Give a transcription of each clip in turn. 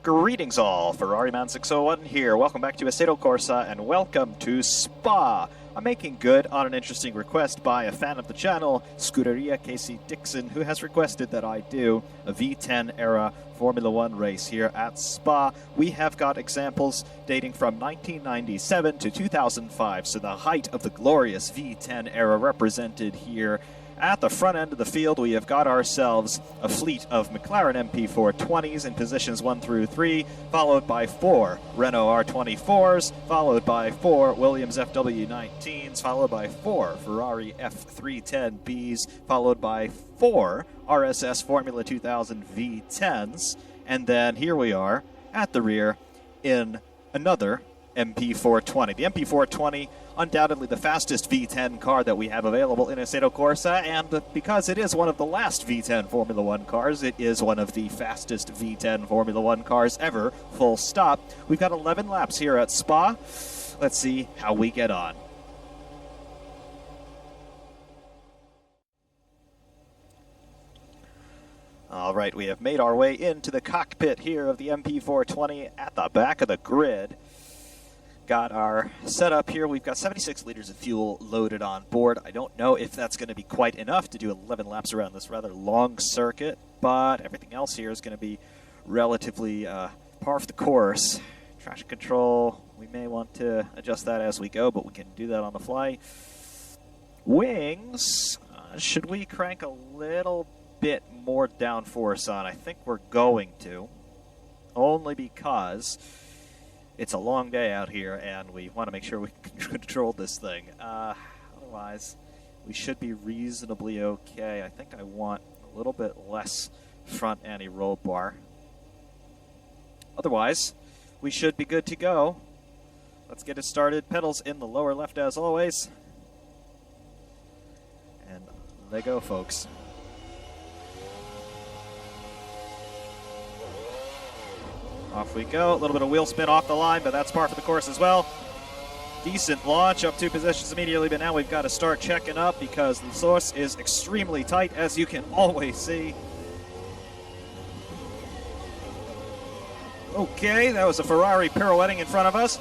Greetings all, Ferrari Man 601 here. Welcome back to Assetto Corsa and welcome to Spa. I'm making good on an interesting request by a fan of the channel, Scuderia Kasey Dixon, who has requested that I do a V10 era Formula One race here at Spa. We have got examples dating from 1997 to 2005, so the height of the glorious V10 era represented here. At the front end of the field, we have got ourselves a fleet of McLaren MP420s in positions 1 through 3, followed by 4 Renault R24s, followed by 4 Williams FW19s, followed by 4 Ferrari F310Bs, followed by 4 RSS Formula 2000 V10s, and then here we are at the rear in another MP420. The MP420, undoubtedly the fastest V10 car that we have available in Assetto Corsa, and because it is one of the last V10 Formula One cars, it is one of the fastest V10 Formula One cars ever, full stop. We've got 11 laps here at Spa. Let's see how we get on. All right, we have made our way into the cockpit here of the MP420 at the back of the grid. Got our setup here. We've got 76 liters of fuel loaded on board. I don't know if that's going to be quite enough to do 11 laps around this rather long circuit, but everything else here is going to be relatively par for the course. Traction control, we may want to adjust that as we go, but we can do that on the fly. Wings, should we crank a little bit more downforce on? I think we're going to, only because it's a long day out here, and we want to make sure we can control this thing. Otherwise, we should be reasonably okay. I think I want a little bit less front anti-roll bar. Otherwise, we should be good to go. Let's get it started. Pedals in the lower left as always. And they go, folks. Off we go. A little bit of wheel spin off the line, but that's par for the course as well. Decent launch, up 2 positions immediately, but now we've got to start checking up because the source is extremely tight, as you can always see. Okay, that was a Ferrari pirouetting in front of us.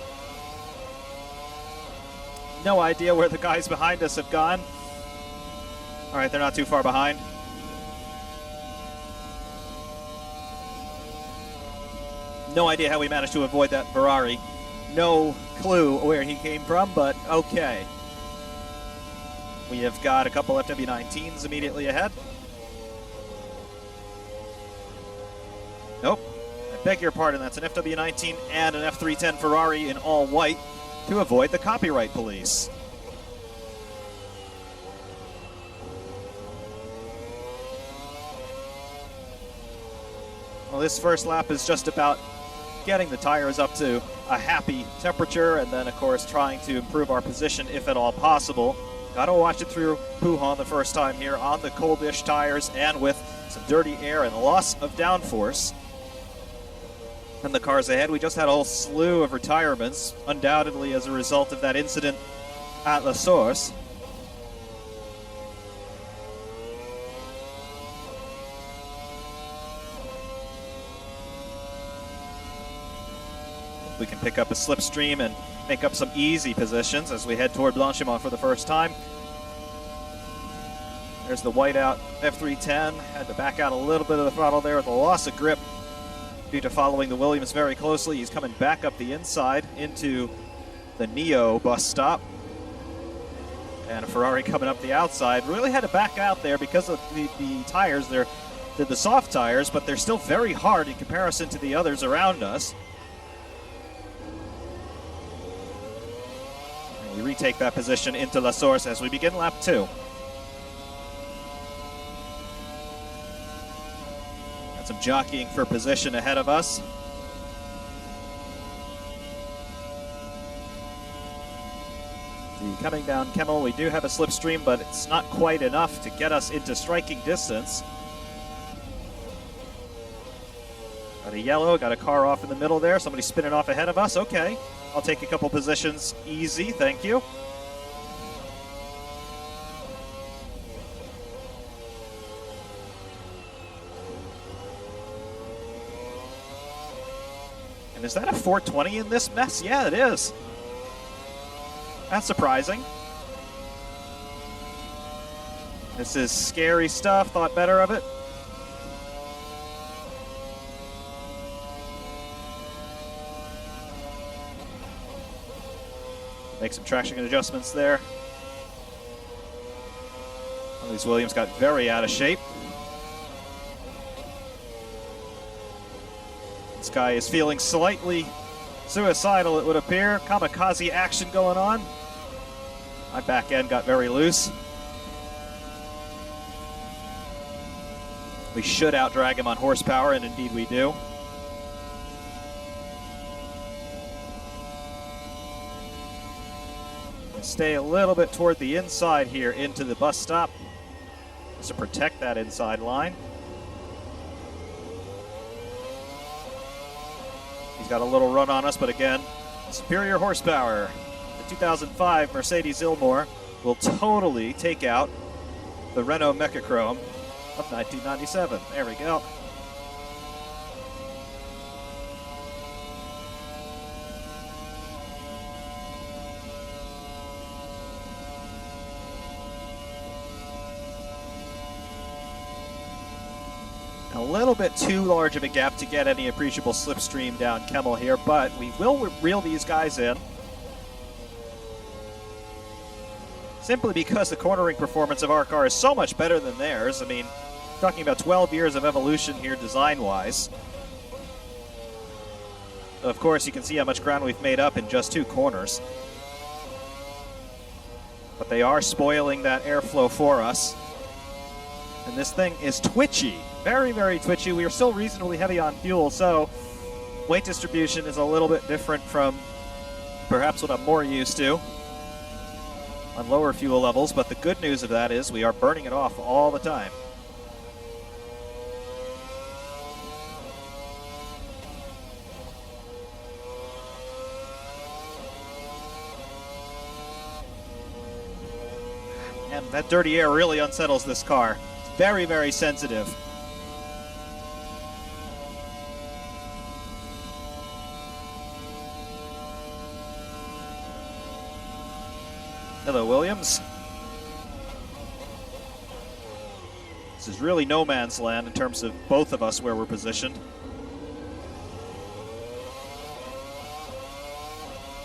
No idea where the guys behind us have gone. All right, they're not too far behind. No idea how we managed to avoid that Ferrari. No clue where he came from, but okay. We have got a couple FW19s immediately ahead. Nope. I beg your pardon, that's an FW19 and an F310 Ferrari in all white to avoid the copyright police. Well, this first lap is just about getting the tires up to a happy temperature, and then of course trying to improve our position if at all possible. Gotta watch it through Puhan the first time here on the coldish tires and with some dirty air and loss of downforce. And the cars ahead, we just had a whole slew of retirements, undoubtedly as a result of that incident at La Source. We can pick up a slipstream and make up some easy positions as we head toward Blanchimont for the first time. There's the whiteout F310. Had to back out a little bit of the throttle there with a loss of grip due to following the Williams very closely. He's coming back up the inside into the Neo bus stop. And a Ferrari coming up the outside. Really had to back out there because of the tires. They're the soft tires, but they're still very hard in comparison to the others around us. We retake that position into La Source as we begin lap 2. Got some jockeying for position ahead of us. Coming down Kemmel, we do have a slipstream, but it's not quite enough to get us into striking distance. Got a yellow, got a car off in the middle there. Somebody spinning off ahead of us. Okay. I'll take a couple positions easy, thank you. And is that a 420 in this mess? Yeah, it is. That's surprising. This is scary stuff. Thought better of it. Make some traction adjustments there. One of these Williams got very out of shape. This guy is feeling slightly suicidal, it would appear. Kamikaze action going on. My back end got very loose. We should outdrag him on horsepower, and indeed we do. Stay a little bit toward the inside here into the bus stop just to protect that inside line. He's got a little run on us, but again, superior horsepower. The 2005 Mercedes Ilmor will totally take out the Renault Mechachrome of 1997. There we go. A little bit too large of a gap to get any appreciable slipstream down Kemmel here, but we will reel these guys in. Simply because the cornering performance of our car is so much better than theirs. I mean, talking about 12 years of evolution here design-wise. Of course, you can see how much ground we've made up in just 2 corners. But they are spoiling that airflow for us. And this thing is twitchy. Very, very twitchy. We are still reasonably heavy on fuel, so weight distribution is a little bit different from perhaps what I'm more used to on lower fuel levels, but the good news of that is we are burning it off all the time. And that dirty air really unsettles this car. It's very, very sensitive. Hello, Williams. This is really no man's land in terms of both of us where we're positioned.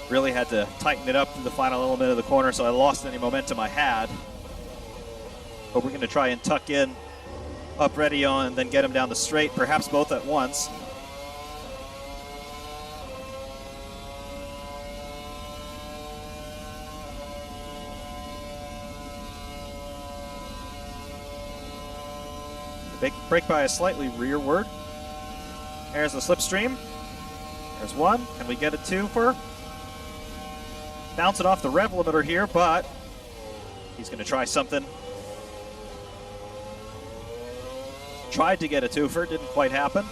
Really had to tighten it up to the final element of the corner, so I lost any momentum I had. But we're going to try and tuck in up ready on and then get him down the straight, perhaps both at once. Brake by a slightly rearward. There's the slipstream. There's one. Can we get a 2 for? Bounce it off the rev limiter here, but he's going to try something. Tried to get a 2-fer, didn't quite happen.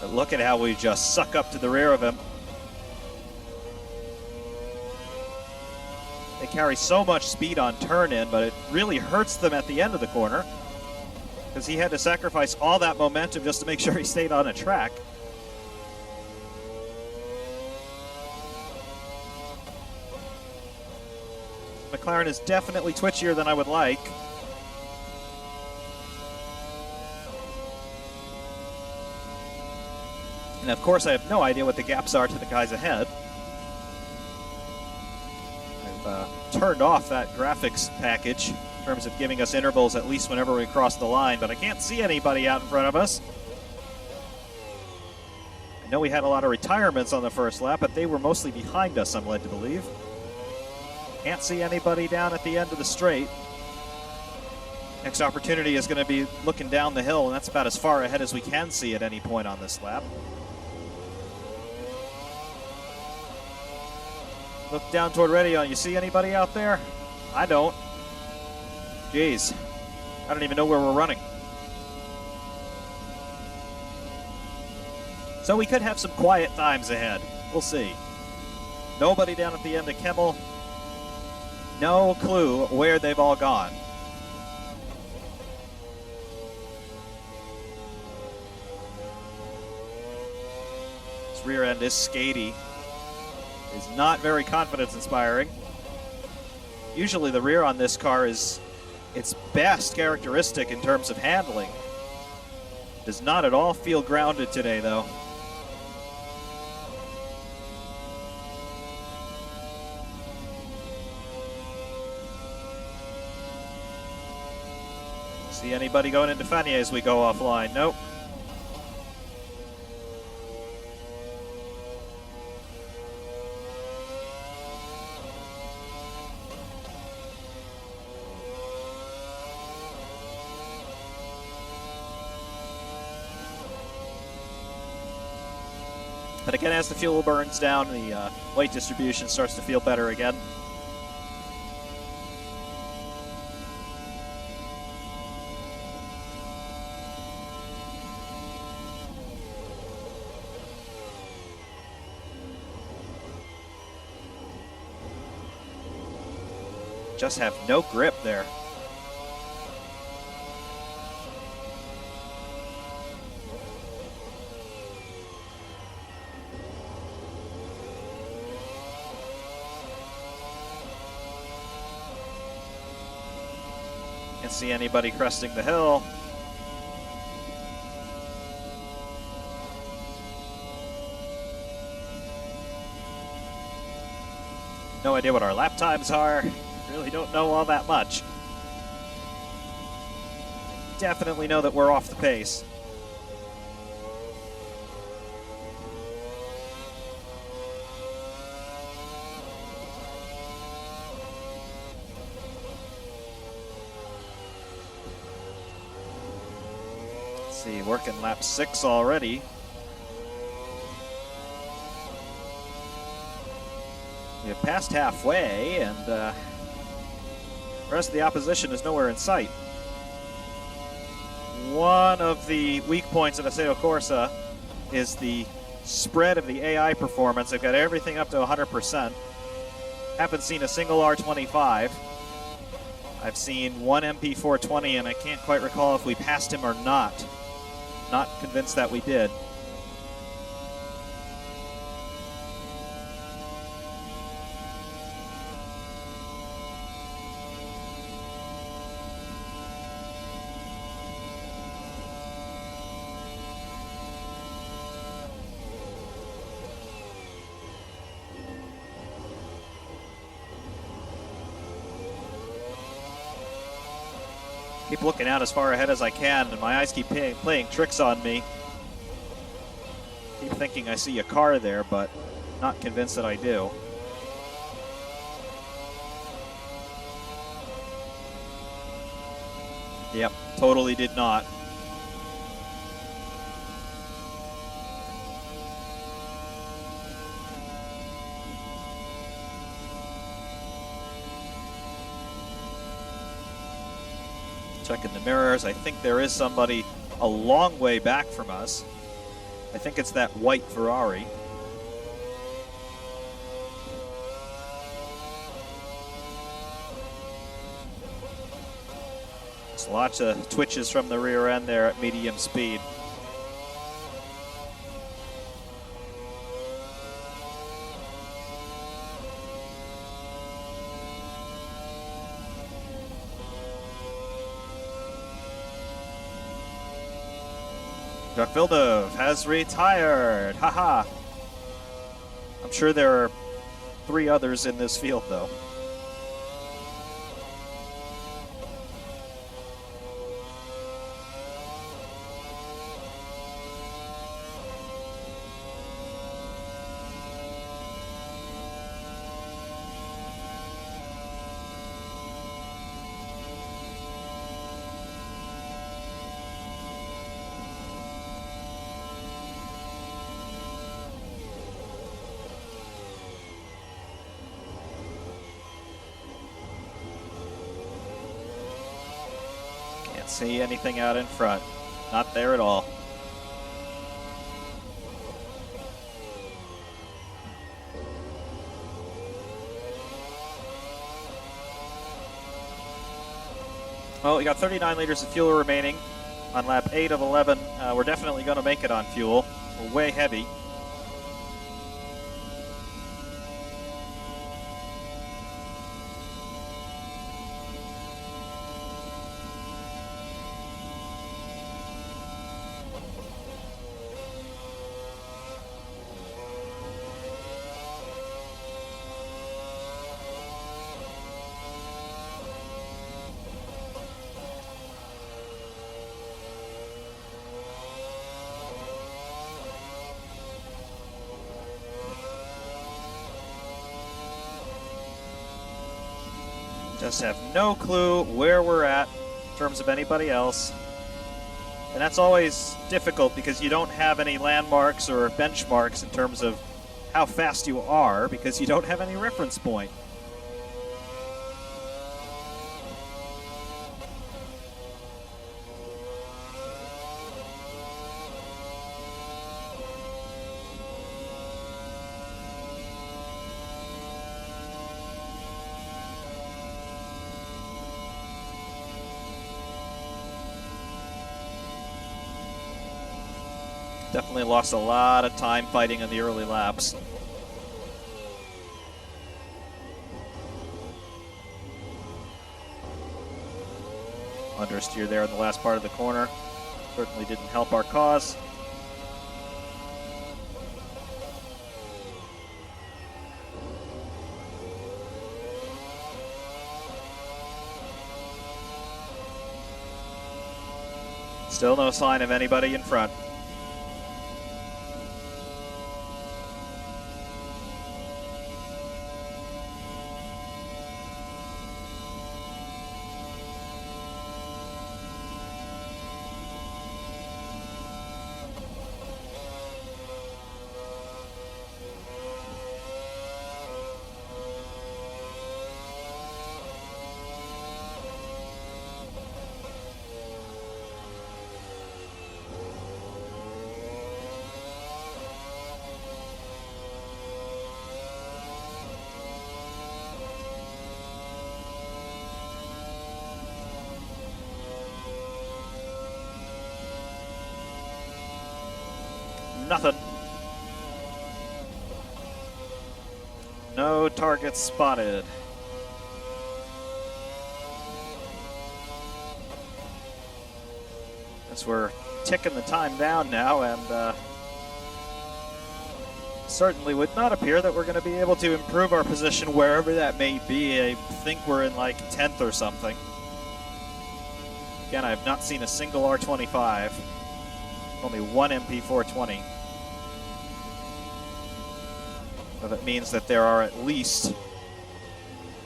But look at how we just suck up to the rear of him. They carry so much speed on turn-in, but it really hurts them at the end of the corner because he had to sacrifice all that momentum just to make sure he stayed on a track. McLaren is definitely twitchier than I would like. And of course, I have no idea what the gaps are to the guys ahead. I've turned off that graphics package in terms of giving us intervals at least whenever we cross the line, but I can't see anybody out in front of us. I know we had a lot of retirements on the first lap, but they were mostly behind us, I'm led to believe. Can't see anybody down at the end of the straight. Next opportunity is going to be looking down the hill, and that's about as far ahead as we can see at any point on this lap. Look down toward Radio. You see anybody out there? I don't. Jeez. I don't even know where we're running. So we could have some quiet times ahead. We'll see. Nobody down at the end of Kemmel. No clue where they've all gone. This rear end is skatey. Is not very confidence-inspiring. Usually the rear on this car is its best characteristic in terms of handling. Does not at all feel grounded today, though. See anybody going into Fanier as we go offline? Nope. But again, as the fuel burns down, the weight distribution starts to feel better again. Just have no grip there. Can't see anybody cresting the hill. No idea what our lap times are. Really don't know all that much. Definitely know that we're off the pace. Let's see, working lap 6 already. We have passed halfway, and the rest of the opposition is nowhere in sight. One of the weak points of Assetto Corsa is the spread of the AI performance. They've got everything up to 100%. Haven't seen a single R25. I've seen one MP420, and I can't quite recall if we passed him or not. Not convinced that we did. Keep looking out as far ahead as I can, and my eyes keep playing tricks on me. Keep thinking I see a car there, but not convinced that I do. Yep, totally did not. Checking the mirrors. I think there is somebody a long way back from us. I think it's that white Ferrari. There's lots of twitches from the rear end there at medium speed. Jacques Villeneuve has retired. Haha. I'm sure there are 3 others in this field, though. See anything out in front. Not there at all. Well, we got 39 liters of fuel remaining on lap 8 of 11. We're definitely going to make it on fuel. We're way heavy. Just have no clue where we're at in terms of anybody else. And that's always difficult because you don't have any landmarks or benchmarks in terms of how fast you are because you don't have any reference point. Definitely lost a lot of time fighting in the early laps. Understeer there in the last part of the corner. Certainly didn't help our cause. Still no sign of anybody in front. Nothing. No targets spotted. As we're ticking the time down now, and certainly would not appear that we're going to be able to improve our position wherever that may be. I think we're in like 10th or something. Again, I have not seen a single R25. Only one MP420. So that means that there are at least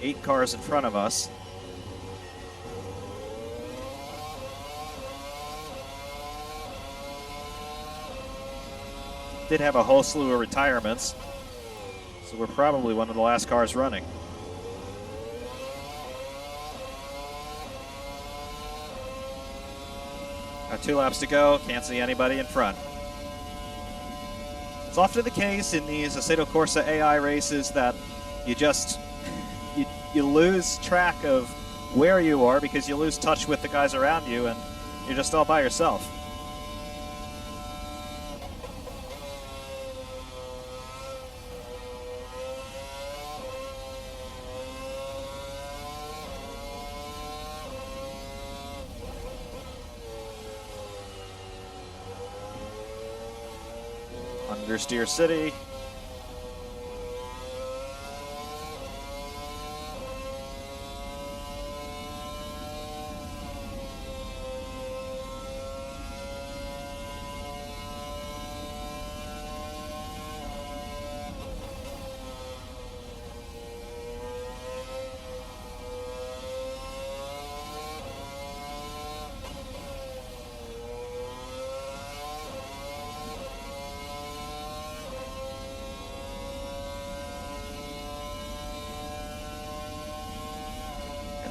8 cars in front of us. Did have a whole slew of retirements, so we're probably one of the last cars running. Got 2 laps to go, can't see anybody in front. It's often the case in these Assetto Corsa AI races that you just, you lose track of where you are because you lose touch with the guys around you and you're just all by yourself. Understeer City.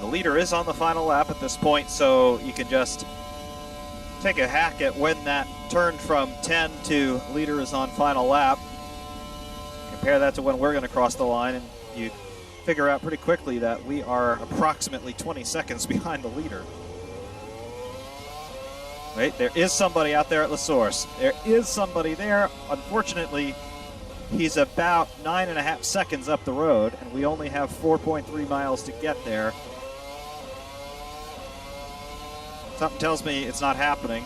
The leader is on the final lap at this point, so you can just take a hack at when that turned from 10 to leader is on final lap. Compare that to when we're going to cross the line, and you figure out pretty quickly that we are approximately 20 seconds behind the leader. Wait, there is somebody out there at La Source. There is somebody there. Unfortunately, he's about 9.5 seconds up the road, and we only have 4.3 miles to get there. Something tells me it's not happening.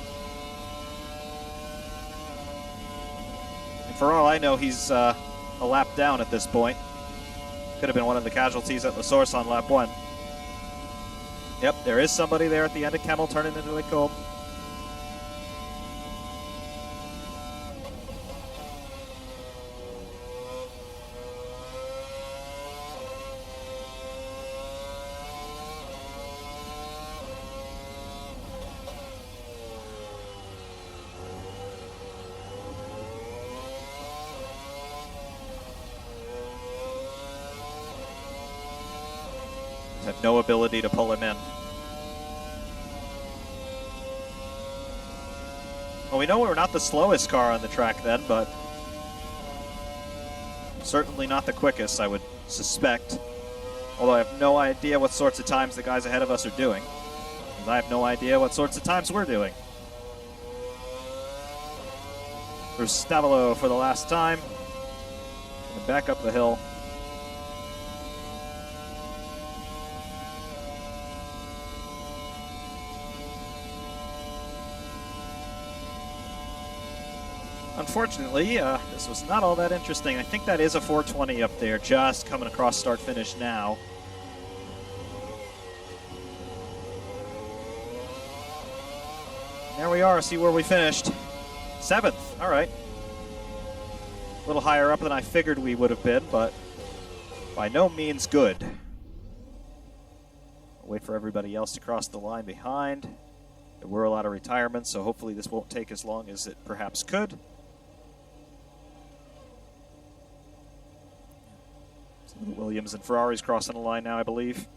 And for all I know, he's a lap down at this point. Could have been one of the casualties at La Source on lap 1. Yep, there is somebody there at the end of Kemmel turning into the Combe. Have no ability to pull him in. Well, we know we're not the slowest car on the track then, but certainly not the quickest, I would suspect. Although I have no idea what sorts of times the guys ahead of us are doing. And I have no idea what sorts of times we're doing. There's Stavolo for the last time. And back up the hill. Unfortunately, this was not all that interesting. I think that is a 420 up there, just coming across start-finish now. There we are, see where we finished. 7th, all right. A little higher up than I figured we would have been, but by no means good. I'll wait for everybody else to cross the line behind. There were a lot of retirements, so hopefully this won't take as long as it perhaps could. Williams and Ferraris crossing the line now, I believe.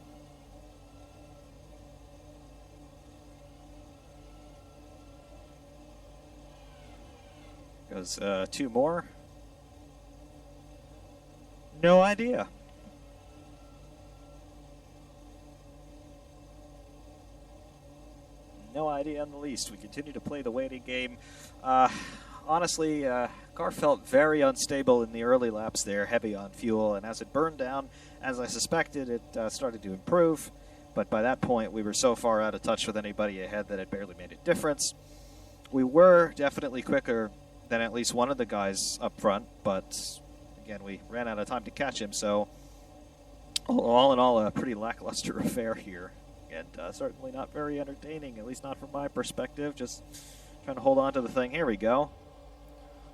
Goes 2 more. No idea. No idea in the least. We continue to play the waiting game. Honestly, car felt very unstable in the early laps there, heavy on fuel, and as it burned down, as I suspected, it started to improve. But by that point, we were so far out of touch with anybody ahead that it barely made a difference. We were definitely quicker than at least one of the guys up front, but again, we ran out of time to catch him, so all in all, a pretty lackluster affair here. And certainly not very entertaining, at least not from my perspective. Just trying to hold on to the thing. Here we go.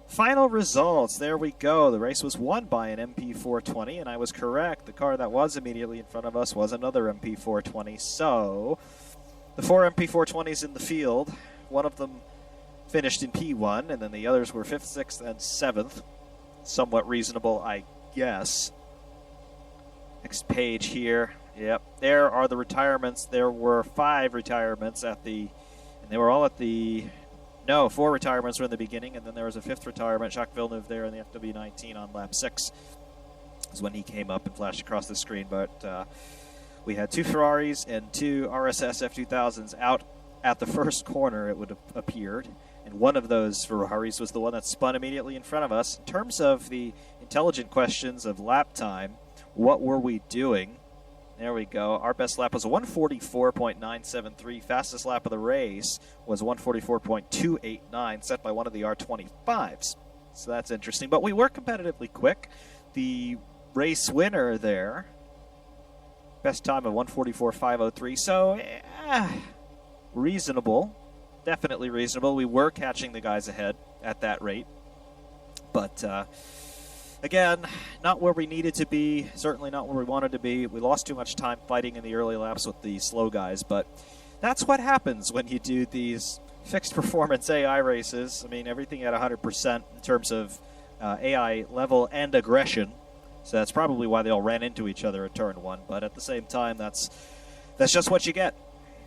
Final results. There we go. The race was won by an MP420, and I was correct. The car that was immediately in front of us was another MP420. So, the 4 MP420s in the field, one of them finished in P1, and then the others were 5th, 6th, and 7th. Somewhat reasonable, I guess. Next page here. Yep, there are the retirements. There were 5 retirements at the, and they were all at the, no, 4 retirements were in the beginning, and then there was a 5th retirement. Jacques Villeneuve there in the FW19 on lap 6 is when he came up and flashed across the screen. But we had 2 Ferraris and 2 RSS F2000s out at the first corner, it would have appeared. And one of those Ferraris was the one that spun immediately in front of us. In terms of the intelligent questions of lap time, what were we doing? There we go. Our best lap was a 144.973. Fastest lap of the race was 144.289, set by one of the R25s. So that's interesting. But we were competitively quick. The race winner there, best time of 144.503. So, reasonable. Definitely reasonable. We were catching the guys ahead at that rate. But, again, not where we needed to be, certainly not where we wanted to be. We lost too much time fighting in the early laps with the slow guys, but that's what happens when you do these fixed performance AI races. I mean, everything at 100% in terms of AI level and aggression. So that's probably why they all ran into each other at turn 1, but at the same time, that's just what you get.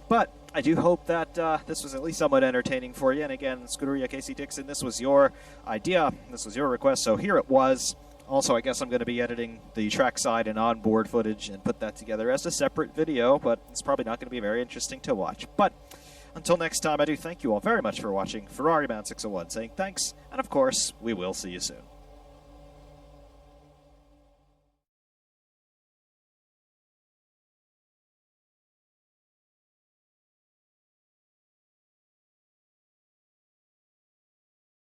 But I do hope that this was at least somewhat entertaining for you. And again, Scuderia Kasey Dixon, this was your idea. This was your request, so here it was. Also, I guess I'm going to be editing the trackside and onboard footage and put that together as a separate video, but it's probably not going to be very interesting to watch. But until next time, I do thank you all very much for watching. Ferrari Man 601 saying thanks, and of course, we will see you soon.